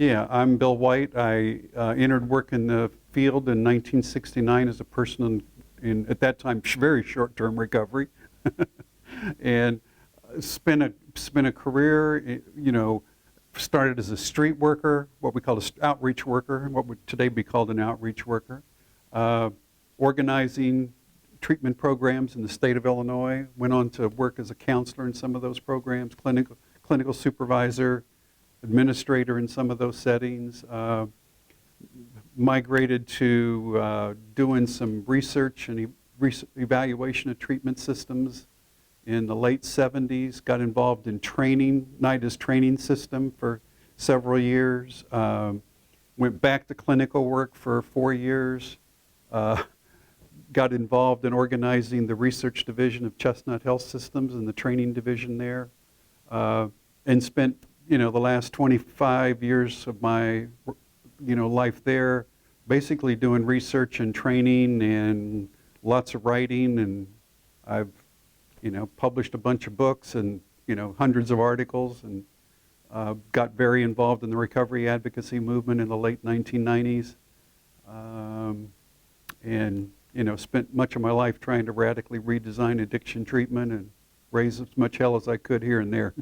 Yeah, I'm Bill White. I entered work in the field in 1969 as a person at that time, very short-term recovery, and spent a career, started as a street worker, what we call an outreach worker, what would today be called an outreach worker, organizing treatment programs in the state of Illinois, went on to work as a counselor in some of those programs, clinical supervisor, administrator in some of those settings, migrated to doing some research and evaluation of treatment systems in the late 70s, got involved in training, NIDA's training system for several years, went back to clinical work for 4 years, got involved in organizing the research division of Chestnut Health Systems and the training division there, and spent the last 25 years of my life there basically doing research and training and lots of writing, and I've published a bunch of books and hundreds of articles, and got very involved in the recovery advocacy movement in the late 1990s, and spent much of my life trying to radically redesign addiction treatment and raise as much hell as I could here and there.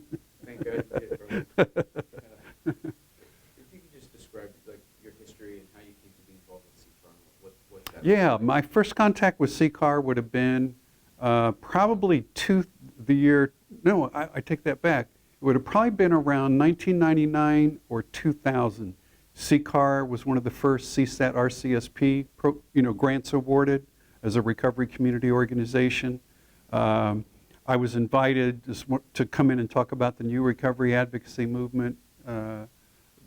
Thank God you did, brother. If you could just describe your history and how you came to be involved with CCAR, what that Yeah, was like. my first contact with CCAR would have been probably I take that back. It would have probably been around 1999 or 2000. CCAR was one of the first CSAT RCSP grants awarded as a recovery community organization. I was invited to come in and talk about the new recovery advocacy movement,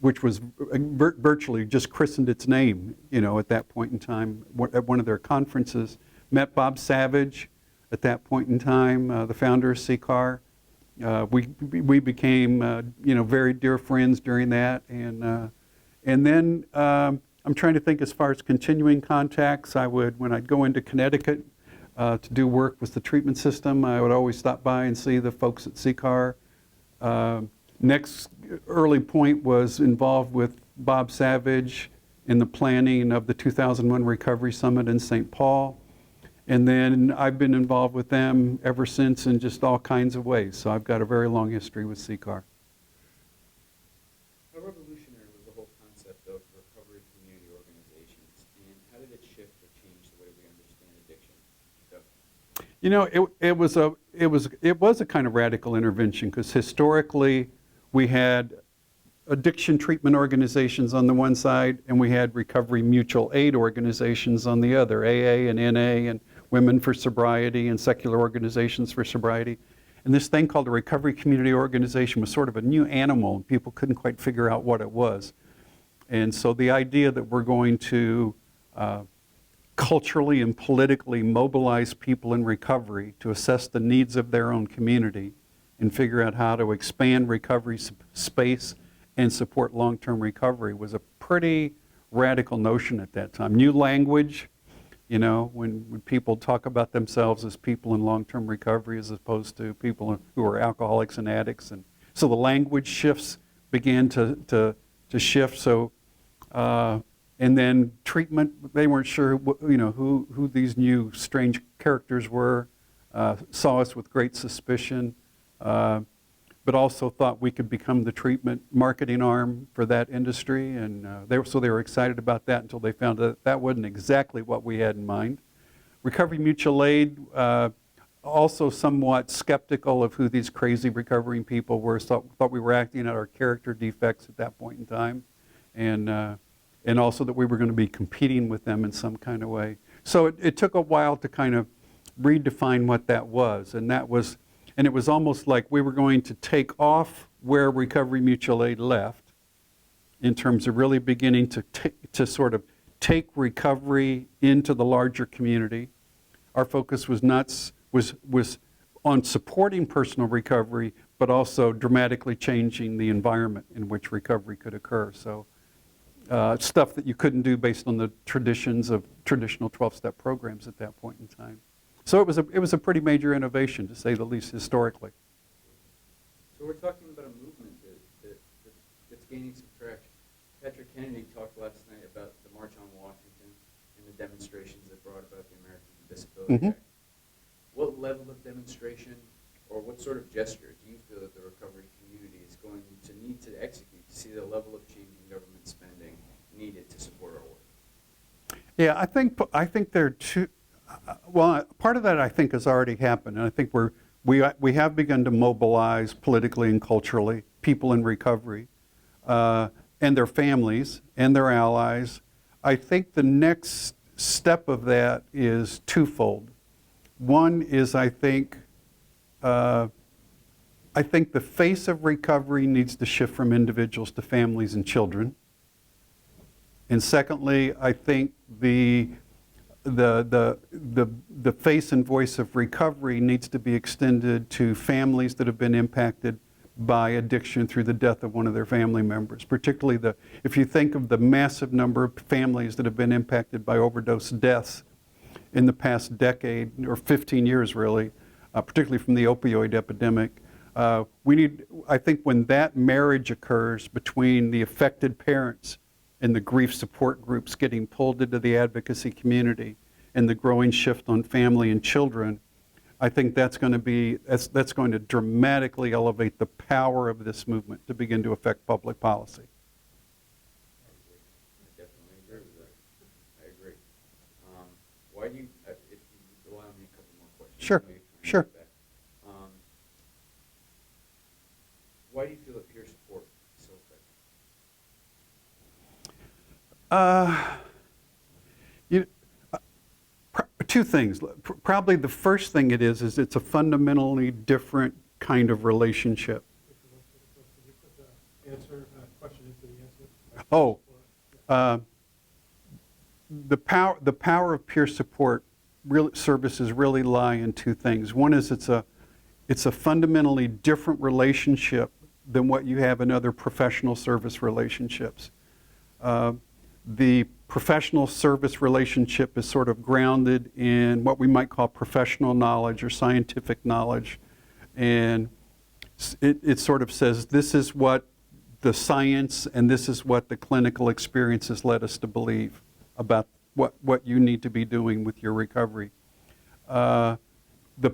which was virtually just christened its name, at that point in time at one of their conferences. Met Bob Savage at that point in time, the founder of CCAR. We became, very dear friends during that, and then I'm trying to think as far as continuing contacts. When I'd go into Connecticut to do work with the treatment system, I would always stop by and see the folks at CCAR. Next early point was involved with Bob Savage in the planning of the 2001 Recovery Summit in St. Paul. And then I've been involved with them ever since in just all kinds of ways. So I've got a very long history with CCAR. How revolutionary was the whole concept of recovery community organizations, and how did it shift or change the way we understand addiction? It was a kind of radical intervention, because historically we had addiction treatment organizations on the one side, and we had recovery mutual aid organizations on the other, AA and NA and Women for Sobriety and secular organizations for sobriety. And this thing called a recovery community organization was sort of a new animal, and people couldn't quite figure out what it was. And so the idea that we're going to culturally and politically mobilize people in recovery to assess the needs of their own community and figure out how to expand recovery space and support long-term recovery was a pretty radical notion at that time. New language, when people talk about themselves as people in long-term recovery as opposed to people who are alcoholics and addicts. And so the language shifts began to shift. So, and then treatment, they weren't sure who these new strange characters were, saw us with great suspicion, but also thought we could become the treatment marketing arm for that industry, and they were excited about that until they found out that wasn't exactly what we had in mind. Recovery Mutual Aid, also somewhat skeptical of who these crazy recovering people were, thought we were acting out our character defects at that point in time, and also that we were going to be competing with them in some kind of way. So it took a while to kind of redefine what that was, and it was almost like we were going to take off where Recovery Mutual Aid left in terms of really beginning to sort of take recovery into the larger community. Our focus was on supporting personal recovery, but also dramatically changing the environment in which recovery could occur. So stuff that you couldn't do based on the traditions of traditional 12-step programs at that point in time. So it was a pretty major innovation, to say the least, historically. So we're talking about a movement that's gaining some traction. Patrick Kennedy talked last night about the March on Washington and the demonstrations that brought about the American Disability Mhm. Act. What level of demonstration or what sort of gesture do you feel that the recovery community is going to need to execute to see the level of change in government spending needed to support our work? Yeah, I think there are two. Well, part of that I think has already happened, and I think we have begun to mobilize politically and culturally people in recovery and their families and their allies. I think the next step of that is twofold. One is I think the face of recovery needs to shift from individuals to families and children. And secondly, I think the face and voice of recovery needs to be extended to families that have been impacted by addiction through the death of one of their family members, particularly if you think of the massive number of families that have been impacted by overdose deaths in the past decade, or 15 years really, particularly from the opioid epidemic. I think when that marriage occurs between the affected parents and the grief support groups getting pulled into the advocacy community and the growing shift on family and children, I think that's going to dramatically elevate the power of this movement to begin to affect public policy. I definitely agree with that. I agree. Why do you, if you allow me a couple more questions? Sure, I know you're trying to sure. get back. Why do you feel that peer support is so effective? Two things. Probably the first thing it is it's a fundamentally different kind of relationship. Oh, the power of peer support services really lie in two things. One is it's a fundamentally different relationship than what you have in other professional service relationships. The professional service relationship is sort of grounded in what we might call professional knowledge or scientific knowledge. And it sort of says, this is what the science and this is what the clinical experience has led us to believe about what you need to be doing with your recovery. The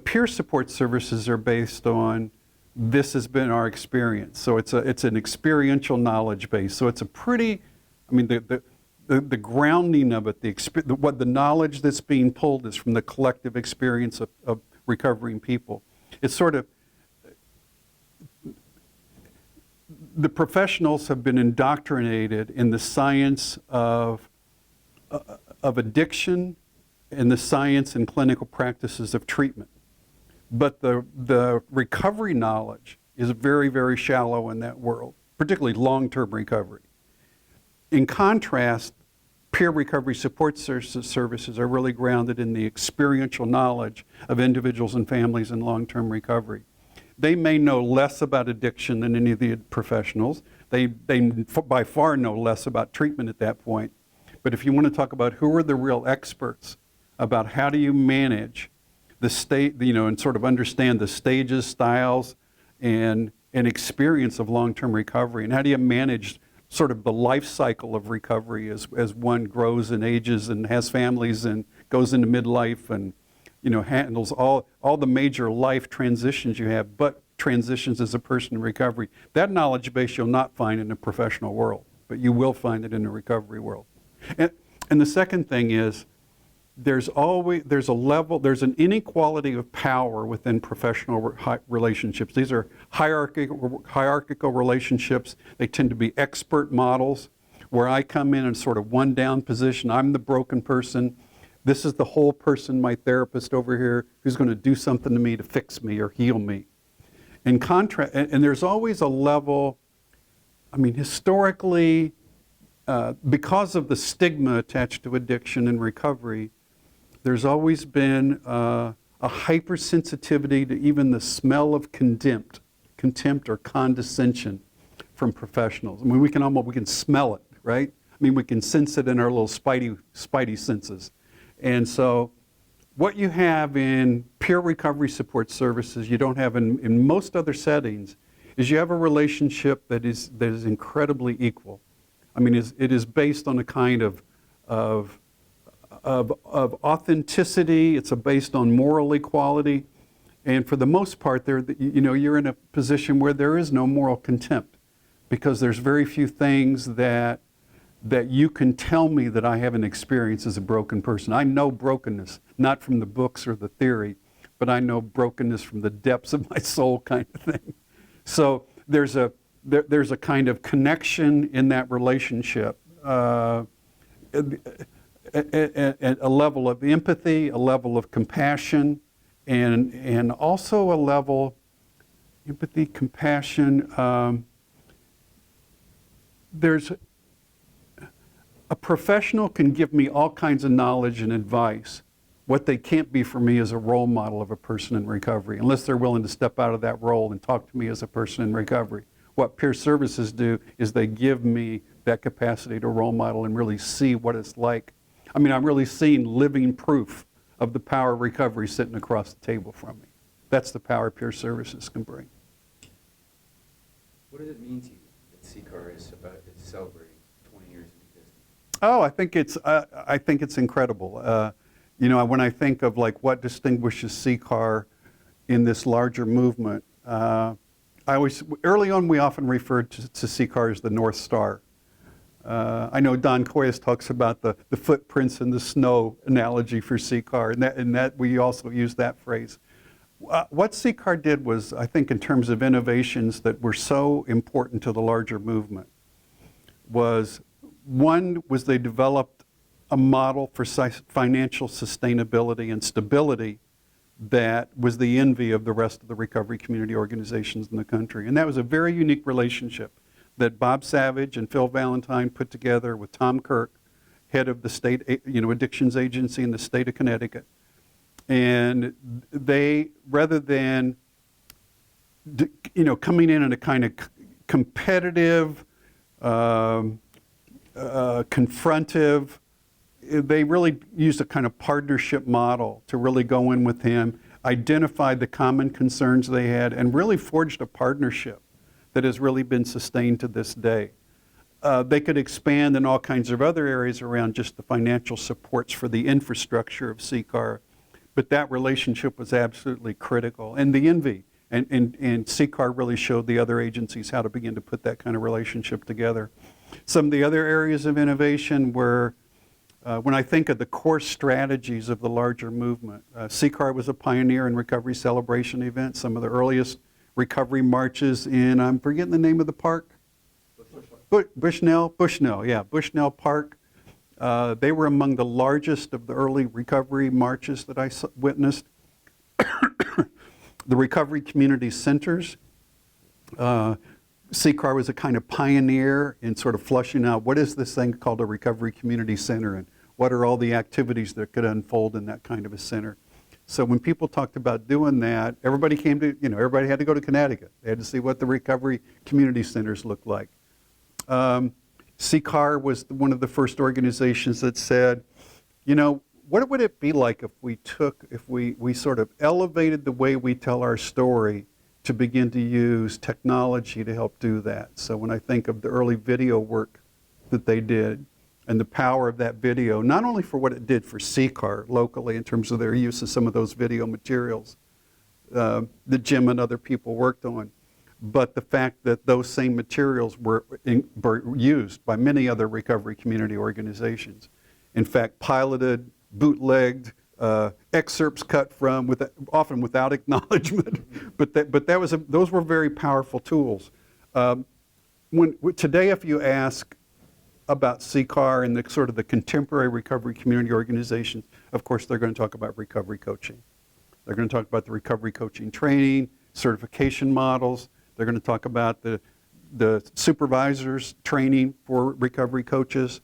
peer support services are based on, this has been our experience. So it's an experiential knowledge base. So it's a pretty, I mean, the grounding of it, the knowledge that's being pulled is from the collective experience of recovering people. It's sort of, the professionals have been indoctrinated in the science of addiction and the science and clinical practices of treatment. But the recovery knowledge is very, very shallow in that world, particularly long-term recovery. In contrast, peer recovery support services are really grounded in the experiential knowledge of individuals and families in long-term recovery. They may know less about addiction than any of the professionals. They by far know less about treatment at that point. But if you want to talk about who are the real experts about how do you manage the state, and sort of understand the stages, styles, and experience of long-term recovery, and how do you manage sort of the life cycle of recovery as one grows and ages and has families and goes into midlife and handles all the major life transitions you have, but transitions as a person in recovery. That knowledge base you'll not find in the professional world, but you will find it in the recovery world. And the second thing is, there's an inequality of power within professional relationships. These are hierarchical relationships. They tend to be expert models where I come in sort of one down position. I'm the broken person. This is the whole person, my therapist over here, who's going to do something to me to fix me or heal me. In contrast, and there's always a level, historically, because of the stigma attached to addiction and recovery, there's always been a hypersensitivity to even the smell of contempt or condescension from professionals. We can smell it, right? We can sense it in our little spidey senses. And so what you have in peer recovery support services you don't have in most other settings is you have a relationship that is incredibly equal. I mean, it is based on a kind of authenticity. It's based on moral equality. And for the most part, you're in a position where there is no moral contempt, because there's very few things that you can tell me that I haven't experienced as a broken person. I know brokenness, not from the books or the theory, but I know brokenness from the depths of my soul, kind of thing. So there's a kind of connection in that relationship, a level of empathy, a level of compassion, and also a level, empathy, compassion. There's a professional can give me all kinds of knowledge and advice. What they can't be for me is a role model of a person in recovery, unless they're willing to step out of that role and talk to me as a person in recovery. What peer services do is they give me that capacity to role model and really see what it's like. I mean, I'm really seeing living proof of the power of recovery sitting across the table from me. That's the power peer services can bring. What does it mean to you that CCAR is celebrating 20 years in existence? Oh, I think it's incredible. When I think of like what distinguishes CCAR in this larger movement, early on we often referred to CCAR as the North Star. I know Don Coyhis talks about the footprints in the snow analogy for CCAR, and that we also use that phrase. What CCAR did was, I think, in terms of innovations that were so important to the larger movement, was they developed a model for financial sustainability and stability that was the envy of the rest of the recovery community organizations in the country. And that was a very unique relationship that Bob Savage and Phil Valentine put together with Tom Kirk, head of the state addictions agency in the state of Connecticut. And they, rather than coming in a kind of competitive, confrontive, they really used a kind of partnership model to really go in with him, identified the common concerns they had, and really forged a partnership that has really been sustained to this day. They could expand in all kinds of other areas around just the financial supports for the infrastructure of CCAR, but that relationship was absolutely critical. And the envy, and CCAR really showed the other agencies how to begin to put that kind of relationship together. Some of the other areas of innovation were, when I think of the core strategies of the larger movement, CCAR was a pioneer in recovery celebration events. Some of the earliest recovery marches in, I'm forgetting the name of the park. Bushnell Park. They were among the largest of the early recovery marches that I witnessed. The recovery community centers. CCAR was a kind of pioneer in sort of flushing out what is this thing called a recovery community center, and what are all the activities that could unfold in that kind of a center. So when people talked about doing that, everybody everybody had to go to Connecticut. They had to see what the recovery community centers looked like. CCAR was one of the first organizations that said, what would it be like if we sort of elevated the way we tell our story to begin to use technology to help do that. So when I think of the early video work that they did and the power of that video, not only for what it did for CCAR locally in terms of their use of some of those video materials that Jim and other people worked on, but the fact that those same materials were used by many other recovery community organizations. In fact, piloted, bootlegged, excerpts cut from, often without acknowledgement, but those were very powerful tools. Today, if you ask about CCAR and the sort of the contemporary recovery community organizations, of course, they're going to talk about recovery coaching. They're going to talk about the recovery coaching training, certification models. They're going to talk about the supervisors training for recovery coaches.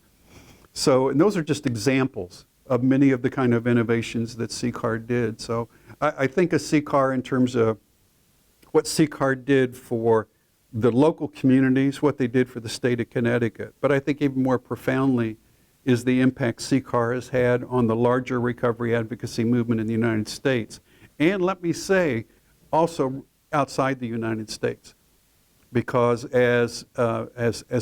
So, and those are just examples of many of the kind of innovations that CCAR did. So I think of CCAR in terms of what CCAR did for the local communities, what they did for the state of Connecticut. But I think even more profoundly is the impact CCAR has had on the larger recovery advocacy movement in the United States. And let me say, also outside the United States. because as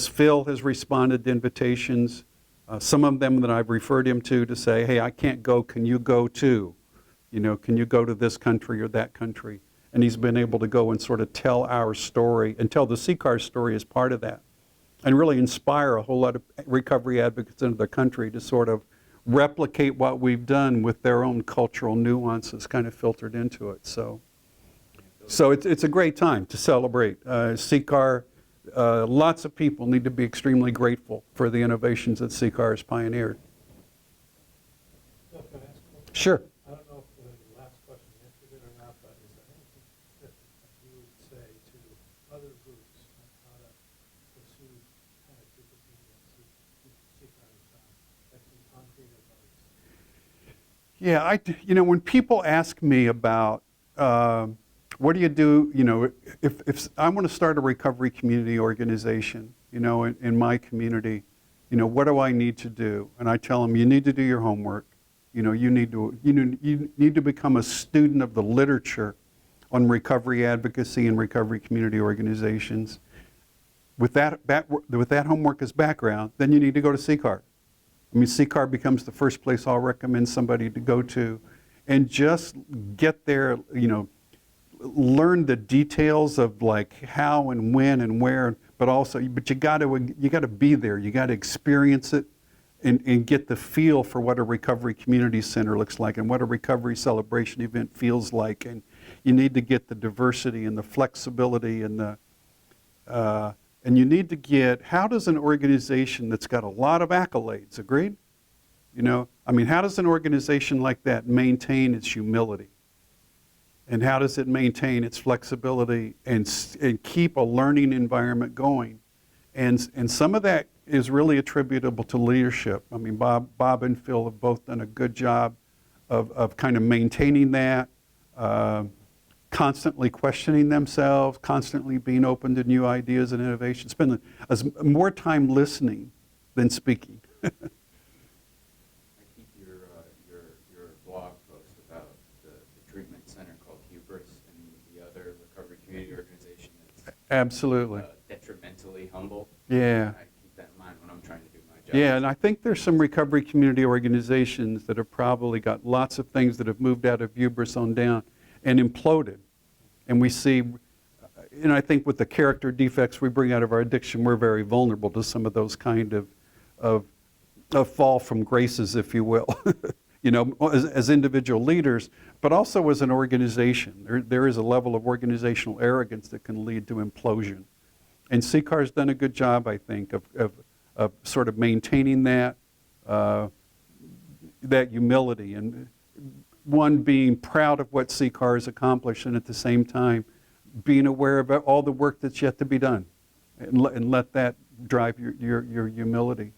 Phil has responded to invitations, some of them that I've referred him to say, hey, I can't go, can you go too? You know, can you go to this country or that country? And he's been able to go and sort of tell our story and tell the CCAR story as part of that, and really inspire a whole lot of recovery advocates in the country to sort of replicate what we've done with their own cultural nuances kind of filtered into it. So it's a great time to celebrate. CCAR, lots of people need to be extremely grateful for the innovations that CCAR has pioneered. Bill, can I ask a question? Sure. I don't know if the last question answered it or not, but is there anything specific that you would say to other groups on how to pursue connectivity and CCAR's like some concrete advice? Yeah, you know, when people ask me about what do you do, you know, if I want to start a recovery community organization, you know, in my community, you know, what do I need to do? And I tell them, you need to do your homework. You know, you need to become a student of the literature on recovery advocacy and recovery community organizations. With that homework as background, then you need to go to CCAR. I mean, CCAR becomes the first place I'll recommend somebody to go to, and just get there, you know, learn the details of like how and when and where, but you got to be there. You got to experience it and get the feel for what a recovery community center looks like and what a recovery celebration event feels like. And you need to get the diversity and the flexibility and and you need to get, how does an organization that's got a lot of accolades, agreed? You know, I mean, how does an organization like that maintain its humility? And how does it maintain its flexibility and keep a learning environment going? And some of that is really attributable to leadership. I mean, Bob and Phil have both done a good job of kind of maintaining that, constantly questioning themselves, constantly being open to new ideas and innovation. Spend more time listening than speaking. I keep your blog post about the treatment center called Hubris and the other recovery community organization that's Absolutely. Detrimentally humble. Yeah. I keep that in mind when I'm trying to do my job. Yeah, and I think there's some recovery community organizations that have probably got lots of things that have moved out of hubris on down and imploded. And we see, and I think with the character defects we bring out of our addiction, we're very vulnerable to some of those kind of fall from graces, if you will, you know, as individual leaders, but also as an organization. There is a level of organizational arrogance that can lead to implosion. And CCAR's done a good job, I think, of sort of maintaining that humility, and one, being proud of what CCAR has accomplished, and at the same time being aware of all the work that's yet to be done, and let that drive your humility.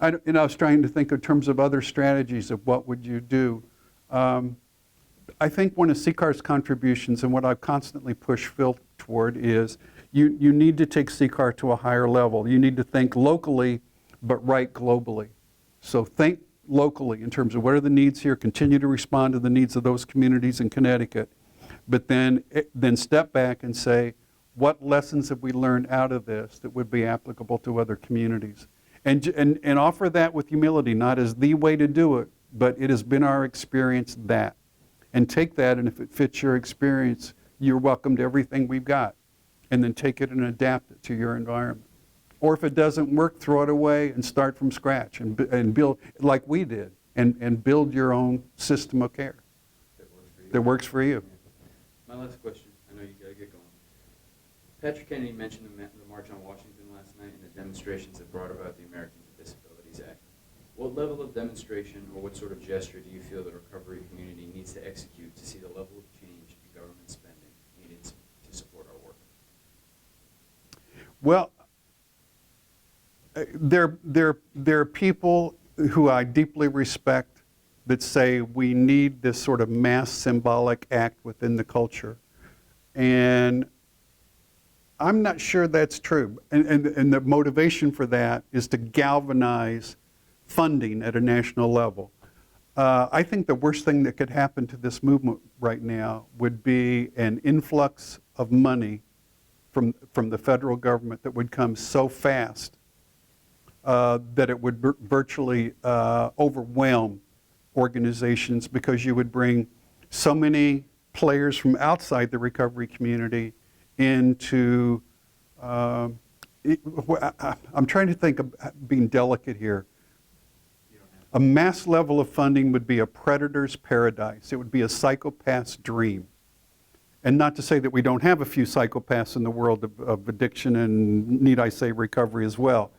I was trying to think in terms of other strategies of what would you do. I think one of CCAR's contributions, and what I've constantly pushed Phil toward, is you need to take CCAR to a higher level. You need to think locally, but write globally. So think locally in terms of what are the needs here, continue to respond to the needs of those communities in Connecticut, but then step back and say, what lessons have we learned out of this that would be applicable to other communities? And offer that with humility, not as the way to do it, but it has been our experience that. And take that, and if it fits your experience, you're welcome to everything we've got. And then take it and adapt it to your environment. Or if it doesn't work, throw it away and start from scratch and build, like we did, and build your own system of care that works for you. My last question, I know you got to get going. Patrick Kennedy mentioned the March on Washington last night and the demonstrations that brought about the Americans with Disabilities Act. What level of demonstration or what sort of gesture do you feel the recovery community needs to execute to see the level of change in government spending needed to support our work? Well, there are people who I deeply respect that say we need this sort of mass symbolic act within the culture. And I'm not sure that's true. And the motivation for that is to galvanize funding at a national level. I think the worst thing that could happen to this movement right now would be an influx of money from the federal government that would come so fast that it would virtually overwhelm organizations, because you would bring so many players from outside the recovery community into, I'm trying to think of being delicate here. A mass level of funding would be a predator's paradise. It would be a psychopath's dream. And not to say that we don't have a few psychopaths in the world of addiction and, need I say, recovery as well.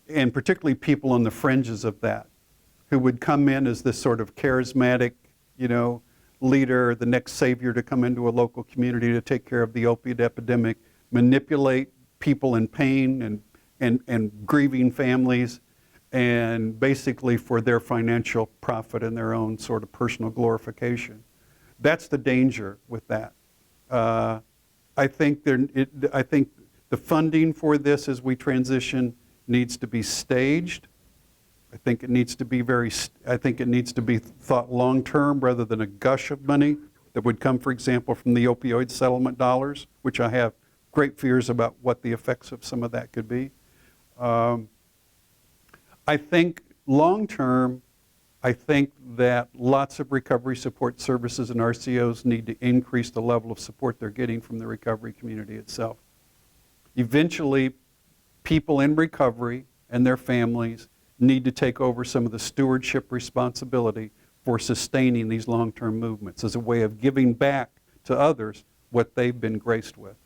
And particularly people on the fringes of that, who would come in as this sort of charismatic, leader, the next savior to come into a local community to take care of the opiate epidemic, manipulate people in pain and grieving families, and basically for their financial profit and their own sort of personal glorification. That's the danger with that. I think the funding for this as we transition needs to be staged. I think it needs to be thought long-term rather than a gush of money that would come, for example, from the opioid settlement dollars, which I have great fears about what the effects of some of that could be. I think long-term, I think that lots of recovery support services and RCOs need to increase the level of support they're getting from the recovery community itself. Eventually, people in recovery and their families need to take over some of the stewardship responsibility for sustaining these long-term movements as a way of giving back to others what they've been graced with.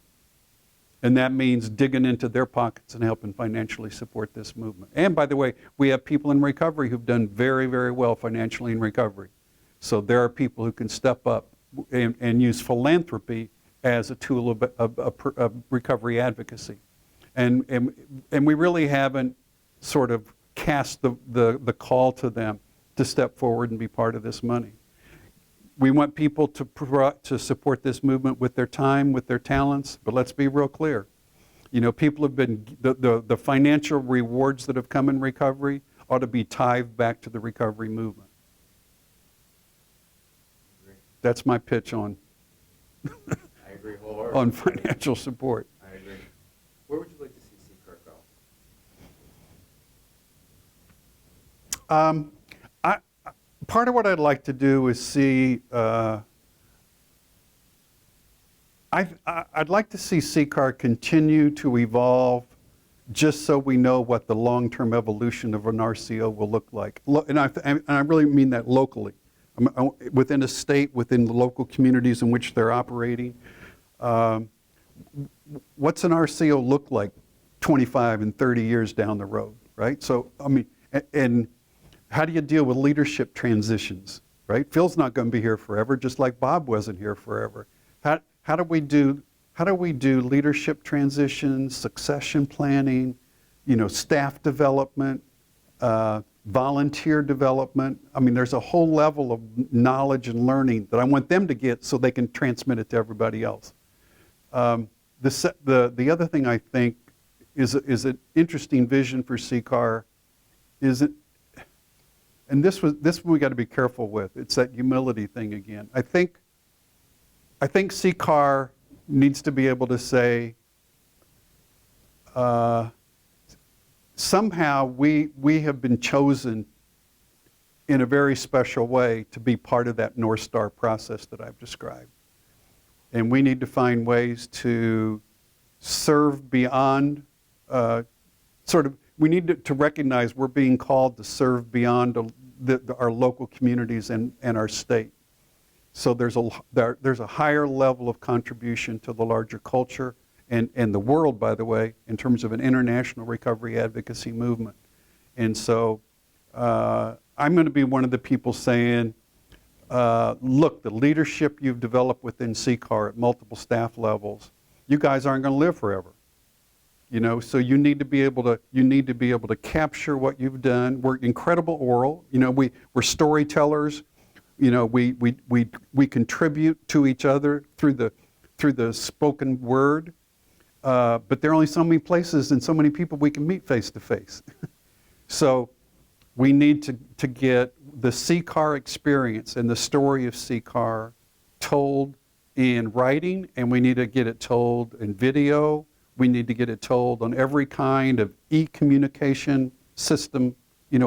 And that means digging into their pockets and helping financially support this movement. And by the way, we have people in recovery who've done very, very well financially in recovery. So there are people who can step up and use philanthropy as a tool of recovery advocacy. And we really haven't sort of cast the call to them to step forward and be part of this money. We want people to support this movement with their time, with their talents, but let's be real clear. People have been, the financial rewards that have come in recovery ought to be tithed back to the recovery movement. That's my pitch on, I agree wholeheartedly. on financial support. I agree. Where would you like to see CCAR go? Part of what I'd like to do is see, I'd like to see CCAR continue to evolve just so we know what the long-term evolution of an RCO will look like. And I really mean that locally, within a state, within the local communities in which they're operating. What's an RCO look like 25 and 30 years down the road, right? So, and how do you deal with leadership transitions, right? Phil's not going to be here forever, just like Bob wasn't here forever. How do we do leadership transitions, succession planning, staff development, volunteer development? There's a whole level of knowledge and learning that I want them to get so they can transmit it to everybody else. The other thing I think is an interesting vision for CCAR and this we got to be careful with. It's that humility thing again. I think CCAR needs to be able to say, somehow we have been chosen in a very special way to be part of that North Star process that I've described. And we need to find ways to serve beyond, we need to recognize we're being called to serve beyond our local communities and our state. So there's a higher level of contribution to the larger culture and the world, by the way, in terms of an international recovery advocacy movement. And so I'm going to be one of the people saying, look, the leadership you've developed within CCAR at multiple staff levels, you guys aren't going to live forever. So you need to be able to capture what you've done. We're incredible oral. We're storytellers. We contribute to each other through the spoken word. But there are only so many places and so many people we can meet face to face. So we need to get the CCAR experience and the story of CCAR told in writing, and we need to get it told in video. We need to get it told on every kind of e-communication system,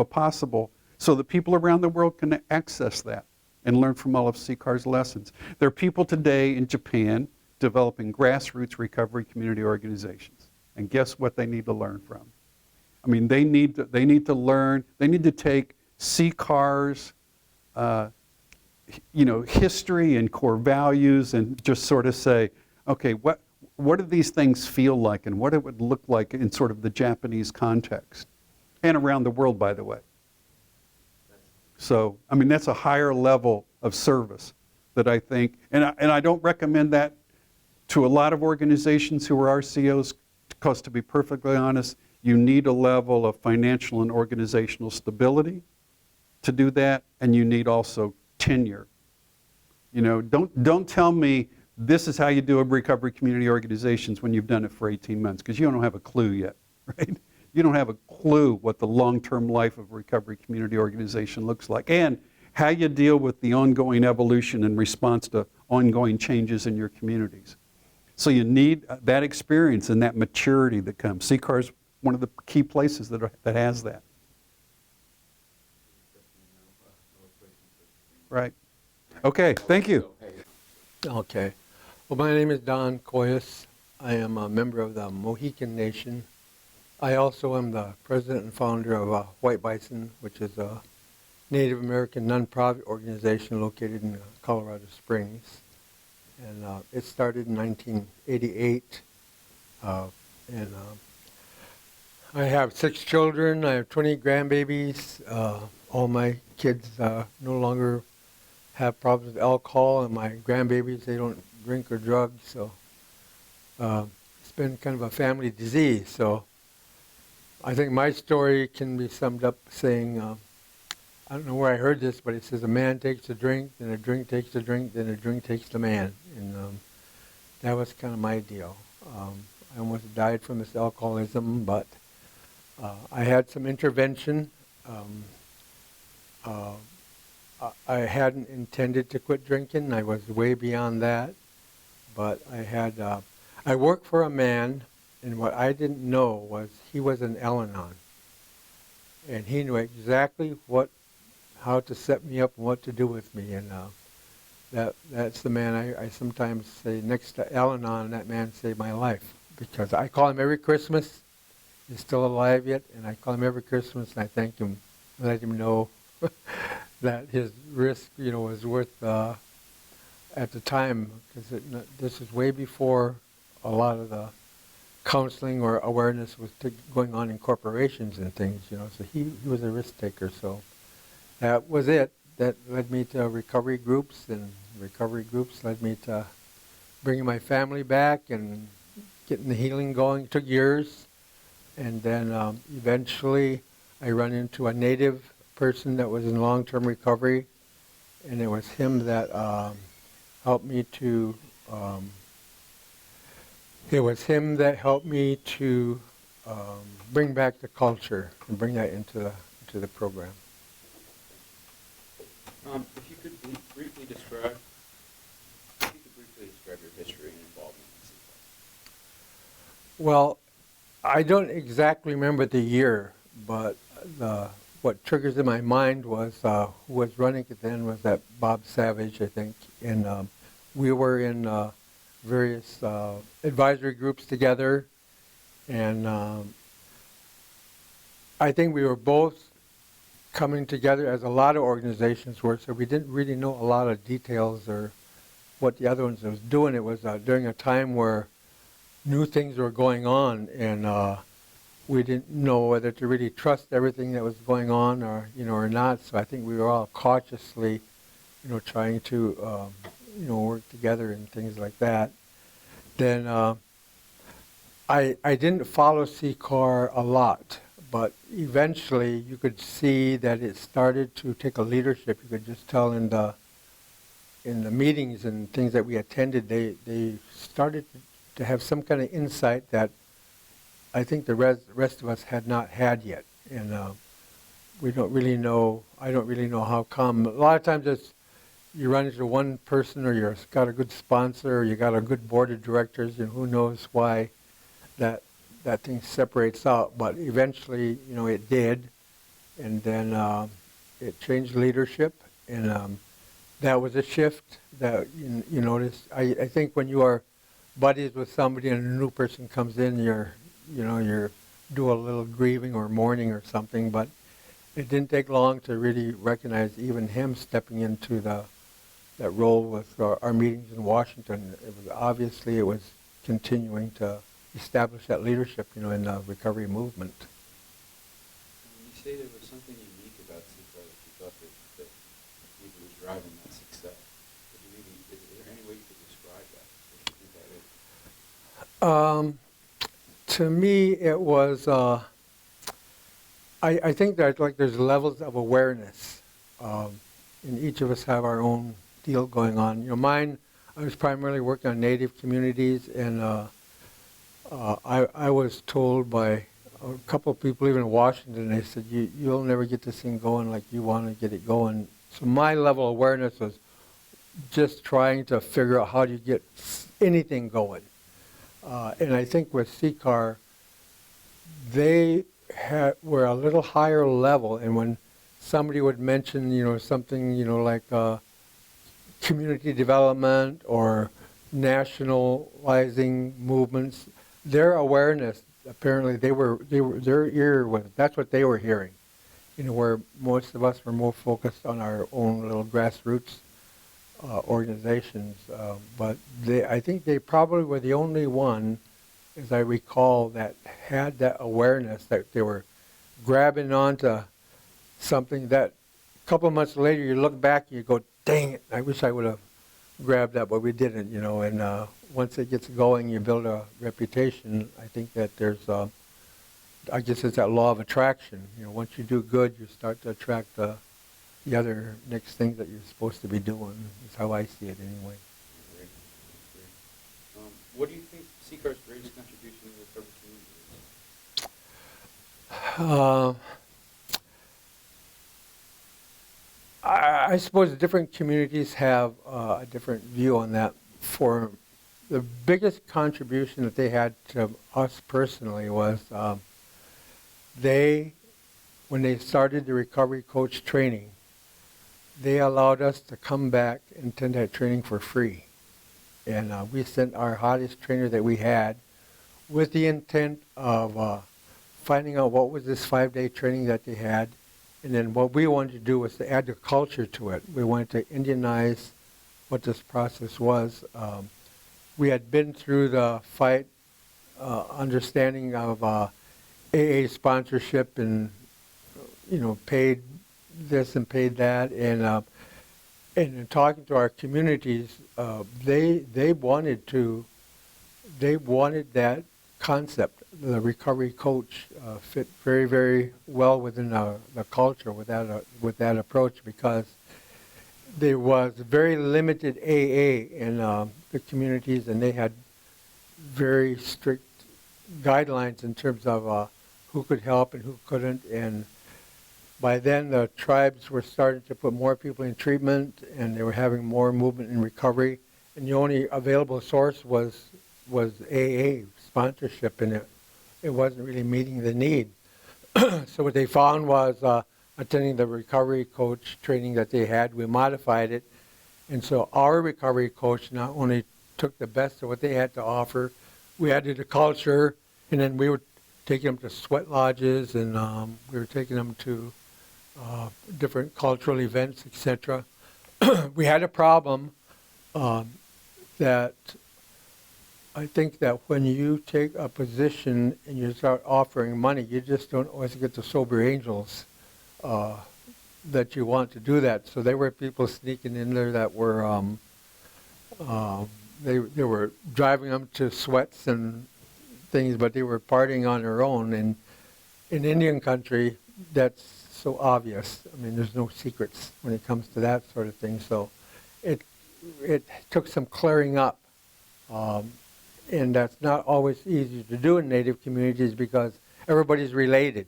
possible, so that people around the world can access that and learn from all of CCAR's lessons. There are people today in Japan developing grassroots recovery community organizations. And guess what they need to learn from? I mean, they need to learn, they need to take CCAR's history and core values and just sort of say, okay, what do these things feel like and what it would look like in sort of the Japanese context and around the world, by the way. So, I mean, that's a higher level of service that I think, and I don't recommend that to a lot of organizations who are RCOs, because to be perfectly honest, you need a level of financial and organizational stability to do that, and you need also tenure. Don't tell me this is how you do a recovery community organizations when you've done it for 18 months, because you don't have a clue yet, right? You don't have a clue what the long-term life of a recovery community organization looks like, and how you deal with the ongoing evolution in response to ongoing changes in your communities. So you need that experience and that maturity that comes. CCAR is one of the key places that has that. Right. Okay, thank you. Okay. Well, my name is Don Coyhis. I am a member of the Mohican Nation. I also am the president and founder of White Bison, which is a Native American nonprofit organization located in Colorado Springs. And it started in 1988. I have 6 children. I have 20 grandbabies. All my kids no longer have problems with alcohol, and my grandbabies, they don't drink or drug. So it's been kind of a family disease. So I think my story can be summed up saying, I don't know where I heard this, but it says a man takes a drink, then a drink takes a drink, then a drink takes the man. And that was kind of my deal. I almost died from this alcoholism, but I had some intervention. I hadn't intended to quit drinking. I was way beyond that. But I worked for a man, and what I didn't know was he was an Al-Anon. And he knew exactly how to set me up and what to do with me. And that's the man I sometimes say, next to Al-Anon, that man saved my life. Because I call him every Christmas. He's still alive yet, and I call him every Christmas, and I thank him, let him know that his risk, was worth at the time, because this is way before a lot of the counseling or awareness was going on in corporations and things, So he was a risk taker. So that was it. That led me to recovery groups, and recovery groups led me to bringing my family back and getting the healing going. It took years. And then eventually I run into a Native person that was in long-term recovery, and it was him that helped me to bring back the culture and bring that into the program. If you could briefly describe your history and involvement in CCAR. Well, I don't exactly remember the year, but what triggers in my mind was who was running it then was that Bob Savage, I think, and we were in various advisory groups together, and I think we were both coming together as a lot of organizations were, so we didn't really know a lot of details or what the other ones was doing. It was during a time where new things were going on, and we didn't know whether to really trust everything that was going on or not. So I think we were all cautiously, trying to, work together and things like that. Then I didn't follow CCAR a lot, but eventually you could see that it started to take a leadership. You could just tell in the meetings and things that we attended, they started to have some kind of insight that I think the rest of us had not had yet. And we don't really know, I don't really know how come. A lot of times you run into one person, or you've got a good sponsor, or you got a good board of directors, and who knows why that thing separates out. But eventually, it did, and then it changed leadership, and that was a shift that you notice. I think when you are buddies with somebody and a new person comes in, you're do a little grieving or mourning or something, but it didn't take long to really recognize even him stepping into that role with our meetings in Washington. Obviously, it was continuing to establish that leadership, in the recovery movement. When you say there was something unique about CCAR that you thought that maybe was driving that success, is there any way you could describe that? What do you think that is? To me, it was, I think that there's levels of awareness. And each of us have our own deal going on. Mine, I was primarily working on Native communities, and I was told by a couple of people, even in Washington, they said, you'll never get this thing going like you want to get it going. So my level of awareness was just trying to figure out how do you get anything going. And I think with CCAR, they were a little higher level, and when somebody would mention, something, like community development or nationalizing movements, their awareness, apparently their ear was, that's what they were hearing. Where most of us were more focused on our own little grassroots organizations. But I think they probably were the only one, as I recall, that had that awareness that they were grabbing onto something that a couple of months later you look back and you go, dang it, I wish I would have grabbed that, but we didn't, and once it gets going, you build a reputation. I think that there's, I guess it's that law of attraction. Once you do good, you start to attract the other next thing that you're supposed to be doing. Is how I see it anyway. Great. What do you think CCAR's greatest contribution to the recovery community is? I suppose different communities have a different view on that. For the biggest contribution that they had to us personally was when they started the recovery coach training, they allowed us to come back and attend that training for free. And we sent our hottest trainer that we had with the intent of finding out what was this 5-day training that they had. And then what we wanted to do was to add the culture to it. We wanted to Indianize what this process was. We had been through the fight, understanding of AA sponsorship and, paid this and paid that. And in talking to our communities, they wanted that concept. The recovery coach fit very, very well within the culture with that approach, because there was very limited AA in the communities, and they had very strict guidelines in terms of who could help and who couldn't. And by then, the tribes were starting to put more people in treatment, and they were having more movement in recovery. And the only available source was AA sponsorship, and it wasn't really meeting the need. So what they found was attending the recovery coach training that they had, we modified it. And so our recovery coach not only took the best of what they had to offer, we added a culture, and then we were taking them to sweat lodges, and we were taking them to different cultural events, etc. We had a problem that I think that when you take a position and you start offering money, you just don't always get the sober angels that you want to do that. So there were people sneaking in there that were, they were driving them to sweats and things, but they were partying on their own. And in Indian country, that's so obvious. I mean, there's no secrets when it comes to that sort of thing. So it took some clearing up. And that's not always easy to do in Native communities, because everybody's related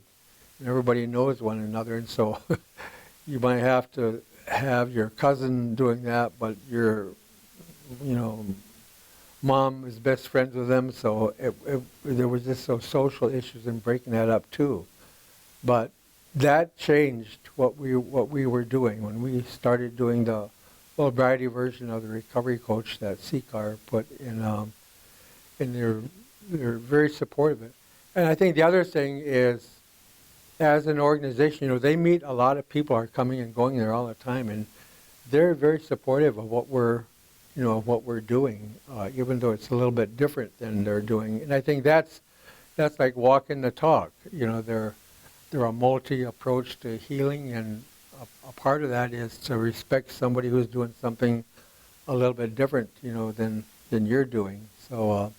and everybody knows one another. And so you might have to have your cousin doing that, but your, mom is best friends with them, so there was just some social issues in breaking that up too. But that changed what we were doing when we started doing the variety version of the recovery coach that CCAR put in, and they're very supportive of it. And I think the other thing is, as an organization, they meet a lot of people are coming and going there all the time, and they're very supportive of what we're doing, even though it's a little bit different than they're doing. And I think that's like walking the talk. They're a multi-approach to healing, and a part of that is to respect somebody who's doing something a little bit different, than you're doing. So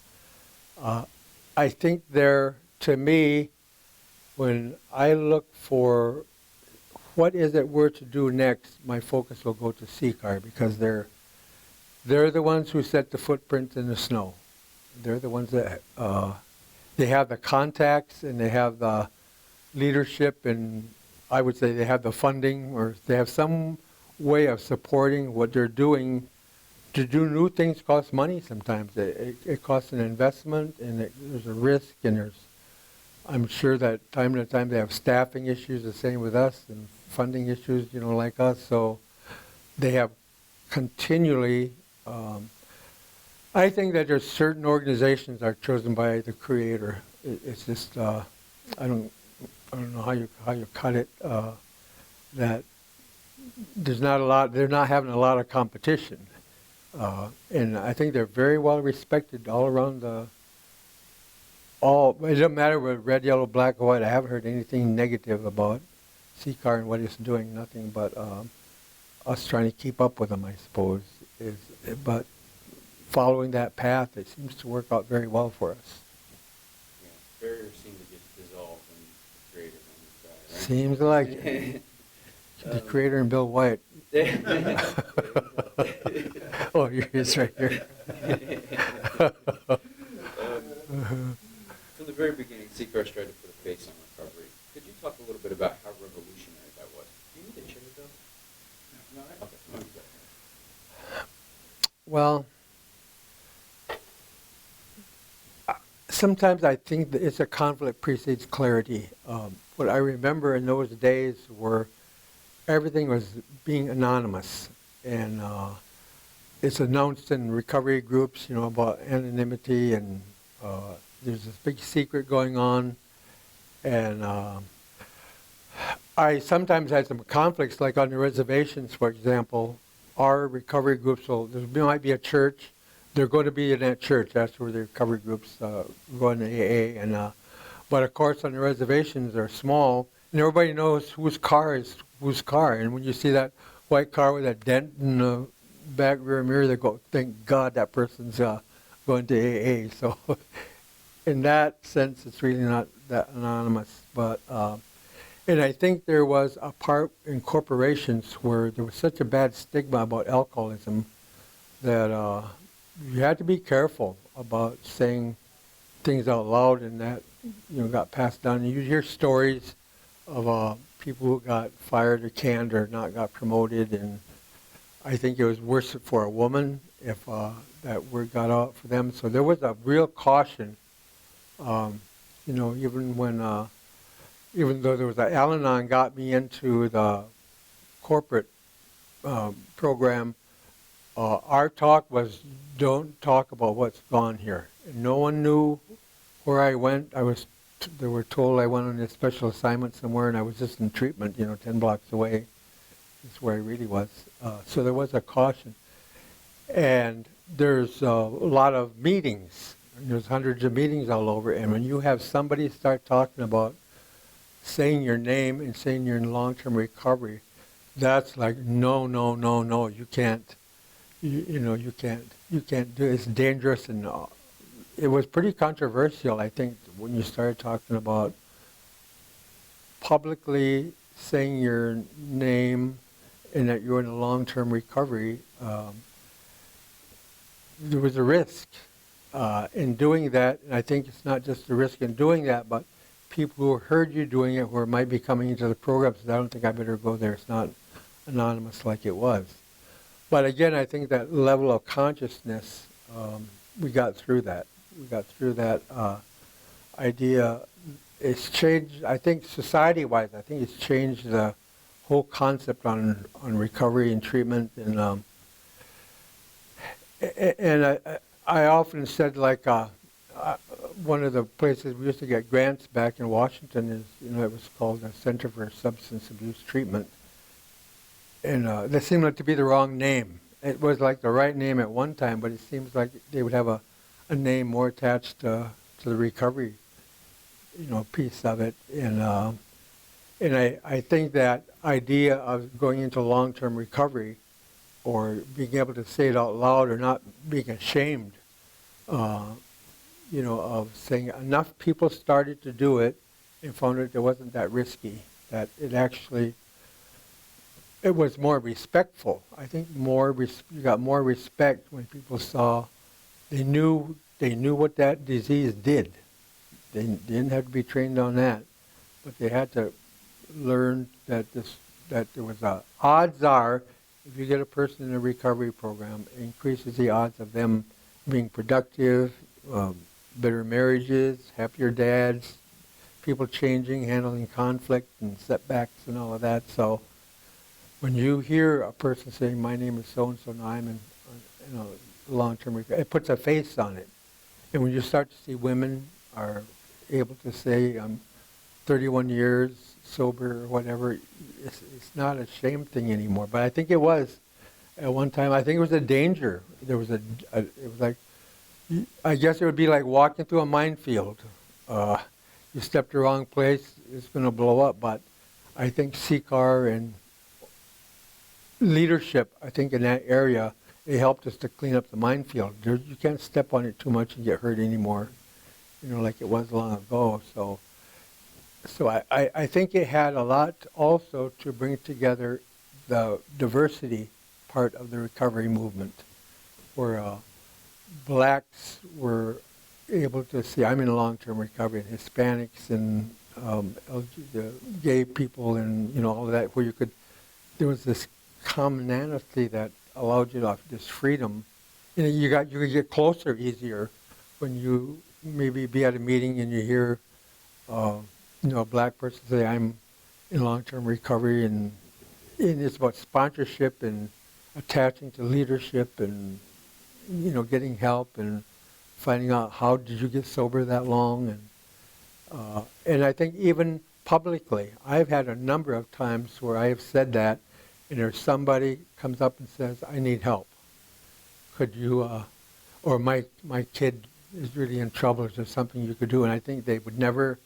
I think to me, when I look for what is it we're to do next, my focus will go to CCAR, because they're the ones who set the footprints in the snow. They're the ones that they have the contacts and they have the leadership, and I would say they have the funding, or they have some way of supporting what they're doing. To do new things costs money sometimes. It costs an investment, and there's a risk, and I'm sure that time to time they have staffing issues, the same with us, and funding issues, like us. So they have continually, I think that there's certain organizations are chosen by the Creator. It's just, I don't know how you cut it, that there's not a lot, they're not having a lot of competition. And I think they're very well respected all around it doesn't matter whether red, yellow, black, or white. I haven't heard anything negative about CCAR and what it's doing, nothing but us trying to keep up with them, I suppose. But following that path, it seems to work out very well for us. Yeah, barriers seem to just dissolve when the Creator's on your side, right? Seems like it. The Creator and Bill White. Oh, it's right here. From the very beginning, CCAR tried to put a face on recovery. Could you talk a little bit about how revolutionary that was? Do you need a chair, though? No, okay. Well, sometimes I think that it's a conflict precedes clarity. What I remember in those days were everything was being anonymous, and it's announced in recovery groups, about anonymity, and there's this big secret going on, and I sometimes had some conflicts, like on the reservations, for example. Our recovery groups, there might be a church, they're going to be in that church. That's where the recovery groups go in the AA. And but of course, on the reservations, they're small, and everybody knows whose car is whose car. And when you see that white car with that dent in the back rear mirror, they go, "Thank God that person's going to AA." So, in that sense, it's really not that anonymous. But and I think there was a part in corporations where there was such a bad stigma about alcoholism that you had to be careful about saying things out loud, and that got passed down. And you hear stories of people who got fired or canned or not got promoted, and I think it was worse for a woman if that word got out for them. So there was a real caution, even though there was Al-Anon got me into the corporate program. Our talk was, don't talk about what's gone here. And no one knew where I went. They were told I went on a special assignment somewhere, and I was just in treatment, 10 blocks away. That's where I really was. So there was a caution. And there's a lot of meetings. There's hundreds of meetings all over. And when you have somebody start talking about saying your name and saying you're in long-term recovery, that's like, no, you can't. You can't do it. It's dangerous, and it was pretty controversial, I think, when you started talking about publicly saying your name and that you're in a long-term recovery. There was a risk in doing that, and I think it's not just the risk in doing that, but people who heard you doing it or might be coming into the program said, I don't think I better go there. It's not anonymous like it was. But again, I think that level of consciousness we got through that. We got through that idea. It's changed, I think society-wise, I think it's changed the whole concept on recovery and treatment. And I often said, like, one of the places we used to get grants back in Washington is, it was called the Center for Substance Abuse Treatment. And that seemed like to be the wrong name. It was like the right name at one time, but it seems like they would have a name more attached to the recovery, piece of it. And I think that idea of going into long-term recovery, or being able to say it out loud, or not being ashamed, of saying, enough people started to do it and found it wasn't that risky, that it was more respectful. I think you got more respect when people saw, they knew what that disease did. They didn't have to be trained on that, but they had to learn that there was odds are, if you get a person in a recovery program, it increases the odds of them being productive, better marriages, happier dads, people changing, handling conflict and setbacks and all of that. So when you hear a person saying, my name is so-and-so, now I'm in long-term recovery, it puts a face on it. And when you start to see women are able to say, I'm 31 years sober or whatever, it's not a shame thing anymore. But I think it was at one time. I think it was a danger. There was it was like, I guess it would be like walking through a minefield. You stepped the wrong place, it's going to blow up. But I think CCAR and leadership, I think in that area, it helped us to clean up the minefield. You can't step on it too much and get hurt anymore, like it was long ago. So I think it had a lot also to bring together the diversity part of the recovery movement, where blacks were able to see, I'm in long-term recovery, and Hispanics and the gay people and all of that, where there was this commonality that allowed you to have this freedom. You could get closer easier when you maybe be at a meeting and you hear a black person say, I'm in long-term recovery, and it's about sponsorship and attaching to leadership and getting help and finding out how did you get sober that long, and I think even publicly, I've had a number of times where I have said that, and there's somebody comes up and says, I need help. Could you, or my kid is really in trouble, is there something you could do? And I think they would never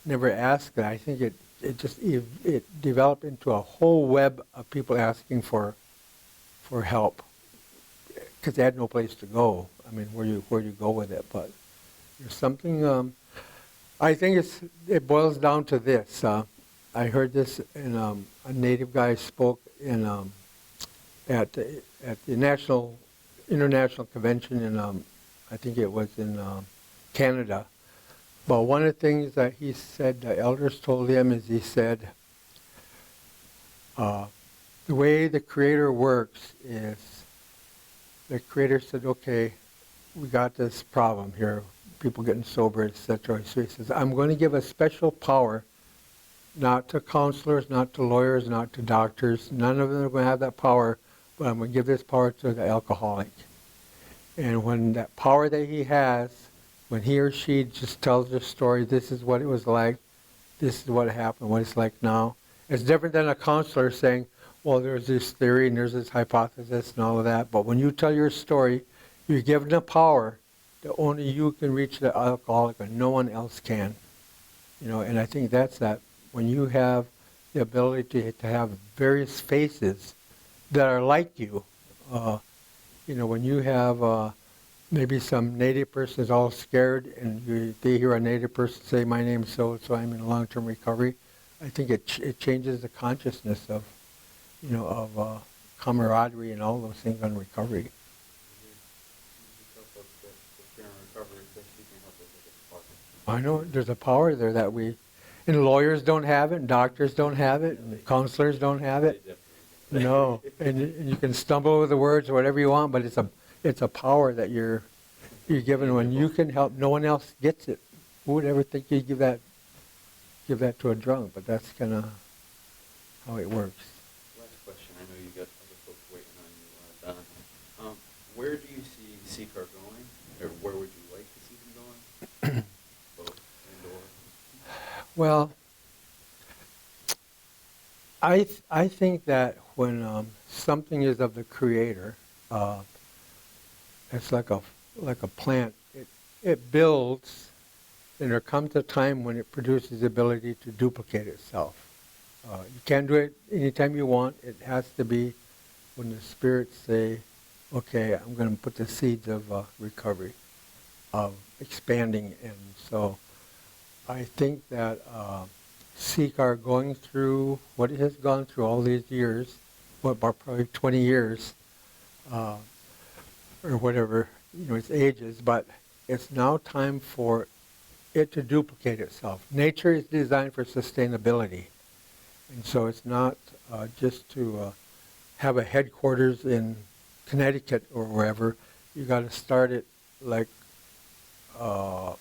ask that. I think it developed into a whole web of people asking for help, because they had no place to go. I mean, where do you go with it? But there's something. I think it boils down to this. I heard this in a native guy spoke in at the international convention in I think it was in Canada. But one of the things that he said, the elders told him, is he said, the way the Creator works is, the Creator said, okay, we got this problem here, people getting sober, etc. So he says, I'm going to give a special power, not to counselors, not to lawyers, not to doctors. None of them are going to have that power, but I'm going to give this power to the alcoholic. And when that power that he has, when he or she just tells their story, this is what it was like, this is what happened, what it's like now. It's different than a counselor saying, well, there's this theory and there's this hypothesis and all of that. But when you tell your story, you're given the power that only you can reach the alcoholic and no one else can. And I think that's that. When you have the ability to have various faces that are like you, when you have maybe some native person is all scared and they hear a native person say, my name is so-and-so, I'm in long-term recovery, I think it changes the consciousness of, of camaraderie and all those things on recovery. I know there's a power there that and lawyers don't have it, and doctors don't have it, and counselors don't have it. No, and you can stumble over the words or whatever you want, but it's a power that you're giving when you can help, no one else gets it. Who would ever think you'd give that to a drunk? But that's kind of how it works. Last question. I know you got other folks waiting on you, Don. Where do you see CCAR going, or where would you like to see them going? Both and or. Well, I think that when something is of the Creator, it's like a plant. It builds, and there comes a time when it produces the ability to duplicate itself. You can't do it anytime you want. It has to be when the spirits say, okay, I'm going to put the seeds of recovery, of expanding. And so I think that CCAR going through what it has gone through all these years, about probably 20 years, or whatever, its ages, but it's now time for it to duplicate itself. Nature is designed for sustainability. And so it's not just to have a headquarters in Connecticut or wherever. You got to start it like a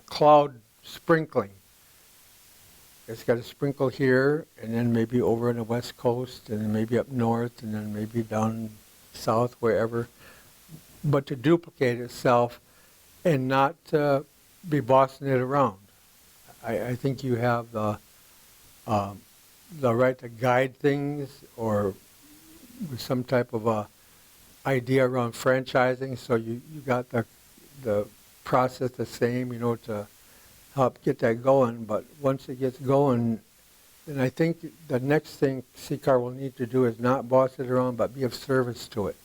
cloud sprinkling. It's got to sprinkle here, and then maybe over on the west coast, and then maybe up north, and then maybe down south, wherever. But to duplicate itself and not to be bossing it around. I think you have the right to guide things, or with some type of a idea around franchising, so you got the process the same, to help get that going. But once it gets going, then I think the next thing CCAR will need to do is not boss it around, but be of service to it.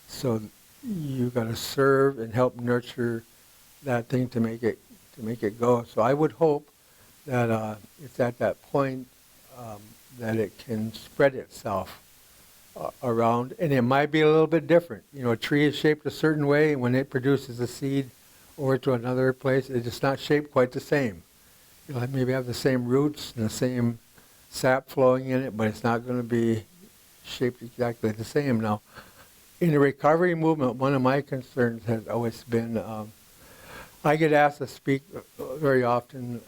So you got to serve and help nurture that thing to make it go. So I would hope that it's at that point that it can spread itself around, and it might be a little bit different. A tree is shaped a certain way, and when it produces a seed over to another place, it's just not shaped quite the same. You'll maybe have the same roots and the same sap flowing in it, but it's not going to be shaped exactly the same. Now, in the recovery movement, one of my concerns has always been, I get asked to speak very often,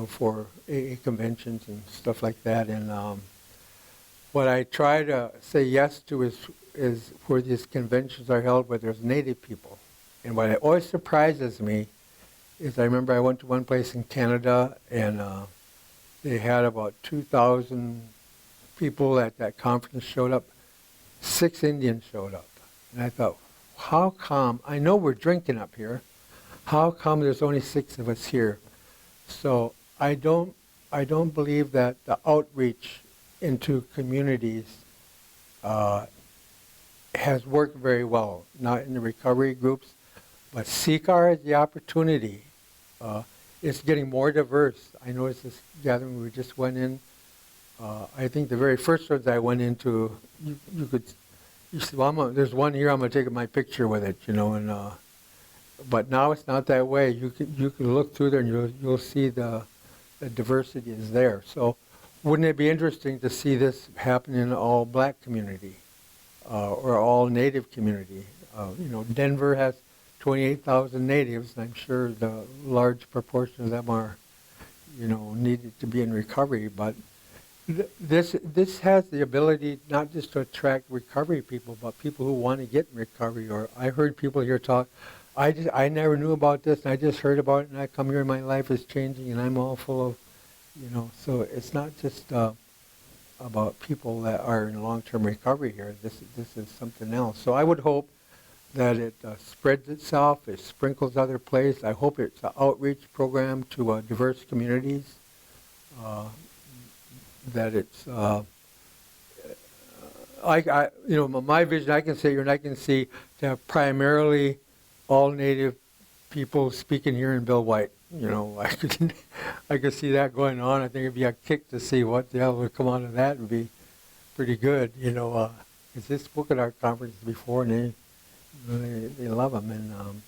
for AA conventions and stuff like that, and what I try to say yes to is where these conventions are held where there's Native people. And what always surprises me is I remember I went to one place in Canada, and they had about 2,000 people at that conference showed up. 6 Indians showed up. And I thought, how come, I know we're drinking up here, how come there's only 6 of us here? So I don't believe that the outreach into communities has worked very well, not in the recovery groups, but CCAR has the opportunity. It's getting more diverse. I noticed this gathering we just went in. I think the very first ones I went into, you said, well, there's one here, I'm going to take my picture with it, and but now it's not that way. You can look through there and you'll see the diversity is there. So wouldn't it be interesting to see this happen in all black community or all Native community? Denver has 28,000 natives, and I'm sure the large proportion of them are, needed to be in recovery. But this has the ability not just to attract recovery people, but people who want to get in recovery. Or I heard people here talk, I never knew about this, and I just heard about it, and I come here and my life is changing, and I'm all full of, so it's not just about people that are in long-term recovery here. This is something else. So I would hope that it spreads itself, it sprinkles other places. I hope it's an outreach program to diverse communities, that it's, my vision, I can sit here and I can see to have primarily all Native people speaking here in Bill White. I could see that going on. I think it'd be a kick to see what the hell would come out of that and be pretty good. Because they spoke at our conference before, and they love them.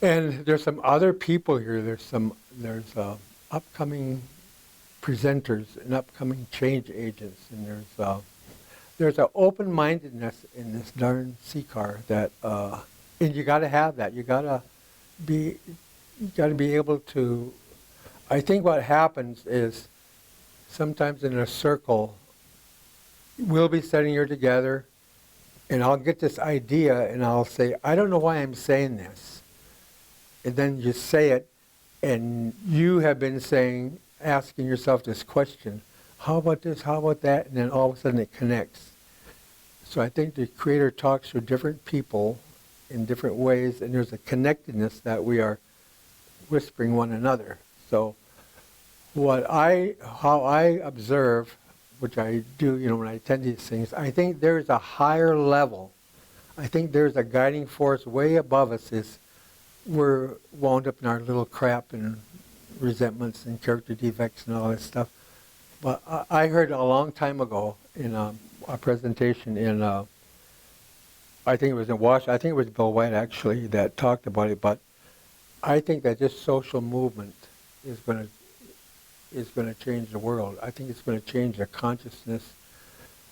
And there's some other people here. There's upcoming presenters and upcoming change agents, and there's an open-mindedness in this darn CCAR that And you got to have that. You got to be able to. I think what happens is sometimes in a circle, we'll be sitting here together, and I'll get this idea, and I'll say, I don't know why I'm saying this. And then you say it, and you have been asking yourself this question, how about this, how about that? And then all of a sudden it connects. So I think the Creator talks to different people in different ways, and there's a connectedness that we are whispering one another. So how I observe, which I do, when I attend these things, I think there's a higher level. I think there's a guiding force way above us. We're wound up in our little crap and resentments and character defects and all this stuff. But I heard a long time ago in a presentation in, I think it was in Washington, I think it was Bill White actually that talked about it, but I think that this social movement is going to change the world. I think it's going to change the consciousness.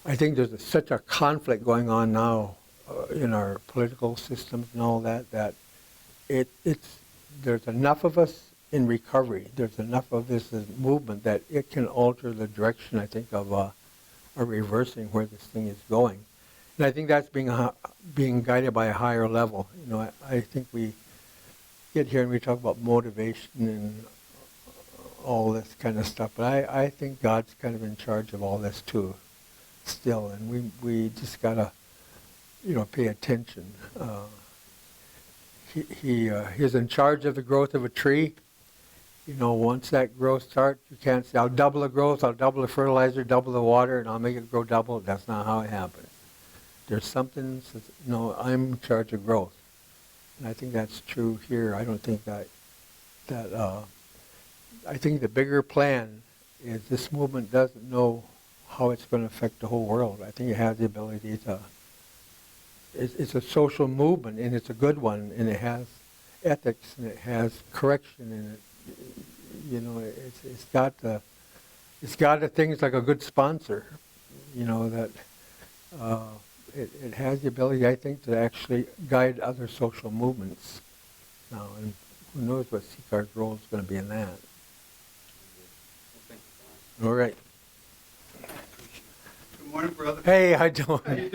I think there's such a conflict going on now in our political systems and all that, that there's enough of us in recovery. There's enough of this movement that it can alter the direction, I think, of reversing where this thing is going. And I think that's being guided by a higher level. I think we get here and we talk about motivation and all this kind of stuff, but I think God's kind of in charge of all this too, still, and we just gotta, pay attention. He's in charge of the growth of a tree. Once that growth starts, you can't say, I'll double the growth, I'll double the fertilizer, double the water, and I'll make it grow double. That's not how it happens. There's something that says, no, I'm in charge of growth. And I think that's true here. I don't think that I think the bigger plan is this movement doesn't know how it's going to affect the whole world. I think it has the ability to. It's a social movement, and it's a good one, and it has ethics, and it has correction in it. It's got the things like a good sponsor. That it has the ability, I think, to actually guide other social movements now, and who knows what CCAR's role is going to be in that. All right. Good morning, brother. Hey, how you doing? How you doing?